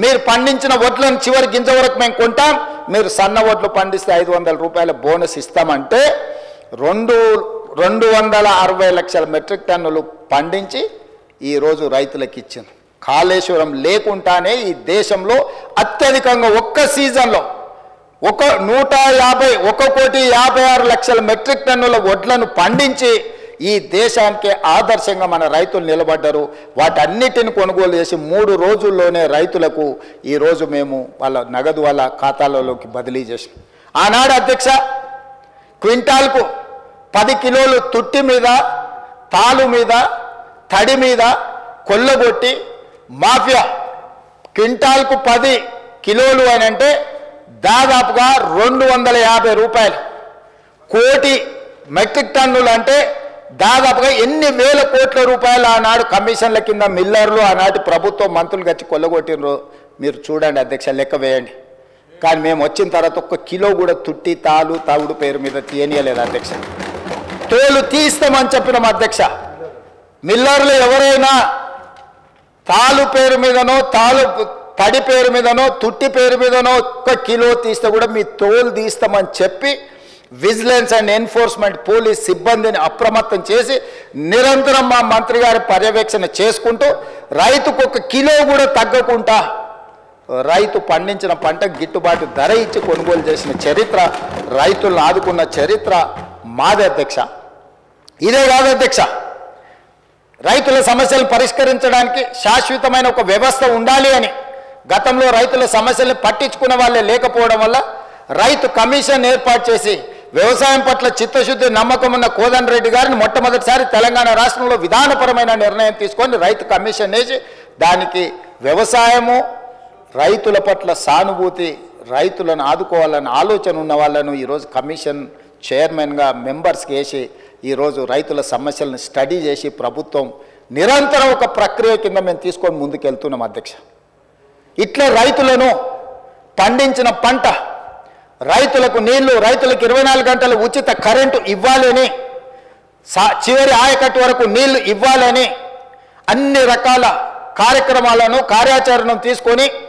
మీరు పండించిన వడ్లను చివరి గింజ వరకు మేము కొంటాం, మీరు సన్న వడ్లు పండిస్తే 500 రూపాయల బోనస్ ఇస్తామంటే 260 లక్షల మెట్రిక్ టన్నులు పండించి ఈరోజు రైతులకు ఇచ్చింది. కాళేశ్వరం లేకుండానే ఈ దేశంలో అత్యధికంగా ఒక్క సీజన్లో 1,56,00,000 మెట్రిక్ టన్నుల వడ్లను పండించి ఈ దేశానికి ఆదర్శంగా మన రైతులు నిలబడ్డారు. వాటన్నిటిని కొనుగోలు చేసి 3 రోజుల్లోనే రైతులకు ఈరోజు మేము వాళ్ళ నగదు వాళ్ళ ఖాతాలలోకి బదిలీ చేసాం. ఆనాడు అధ్యక్ష క్వింటాల్కు 10 కిలోలు తుట్టి మీద, తాలు మీద, తడి మీద కొల్లగొట్టి మాఫియా క్వింటాల్కు 10 కిలోలు అని అంటే దాదాపుగా 250 రూపాయలు, కోటి మెట్రిక్ టన్నులు అంటే దాదాపుగా ఎన్ని వేల కోట్ల రూపాయలు ఆనాడు కమిషన్ల కింద మిల్లర్లు ఆనాటి ప్రభుత్వం మంత్రులు గచ్చి కొల్లగొట్టినరు. మీరు చూడండి అధ్యక్ష, లెక్క వేయండి. కానీ మేము వచ్చిన తర్వాత 1 కిలో కూడా తుట్టి, తాలు, తవుడు పేరు మీద తీయనీయలేదు అధ్యక్ష. తోలు తీస్తామని చెప్పినాం అధ్యక్ష. మిల్లర్లు ఎవరైనా తాలు పేరు మీదనో, తడి పేరు మీదనో, తుట్టి పేరు మీదనో 1 కిలో తీస్తే కూడా మీ తోలు తీస్తామని చెప్పి విజిలెన్స్ అండ్ ఎన్ఫోర్స్మెంట్ పోలీస్ సిబ్బందిని అప్రమత్తం చేసి నిరంతరం మా మంత్రి గారి పర్యవేక్షణ చేసుకుంటూ రైతుకు 1 కిలో కూడా తగ్గకుండా రైతు పండించిన పంట గిట్టుబాటు ధర ఇచ్చి కొనుగోలు చేసిన చరిత్ర, రైతులను ఆదుకున్న చరిత్ర మాదే అధ్యక్ష. ఇదే కాదు అధ్యక్ష, రైతుల సమస్యలు పరిష్కరించడానికి శాశ్వతమైన ఒక వ్యవస్థ ఉండాలి అని గతంలో రైతుల సమస్యలను పట్టించుకున్న వాళ్ళే లేకపోవడం వల్ల రైతు కమిషన్ ఏర్పాటు చేసి వ్యవసాయం పట్ల చిత్తశుద్ధి నమ్మకం ఉన్న కోదండరెడ్డి గారిని మొట్టమొదటిసారి తెలంగాణ రాష్ట్రంలో విధానపరమైన నిర్ణయం తీసుకొని రైతు కమిషన్ వేసి దానికి వ్యవసాయము, రైతుల పట్ల సానుభూతి, రైతులను ఆదుకోవాలన్న ఆలోచన ఉన్న వాళ్ళను ఈరోజు కమిషన్ చైర్మన్గా మెంబర్స్కి వేసి ఈరోజు రైతుల సమస్యలను స్టడీ చేసి ప్రభుత్వం నిరంతరం ఒక ప్రక్రియ కింద మేము తీసుకొని ముందుకెళ్తున్నాం అధ్యక్ష. ఇట్లా రైతులను పండించిన పంట, రైతులకు నీళ్లు, రైతులకు 24 గంటలు ఉచిత కరెంటు ఇవ్వాలని, చివరి ఆయకట్టు వరకు నీళ్లు ఇవ్వాలని అన్ని రకాల కార్యక్రమాలను, కార్యాచరణను తీసుకొని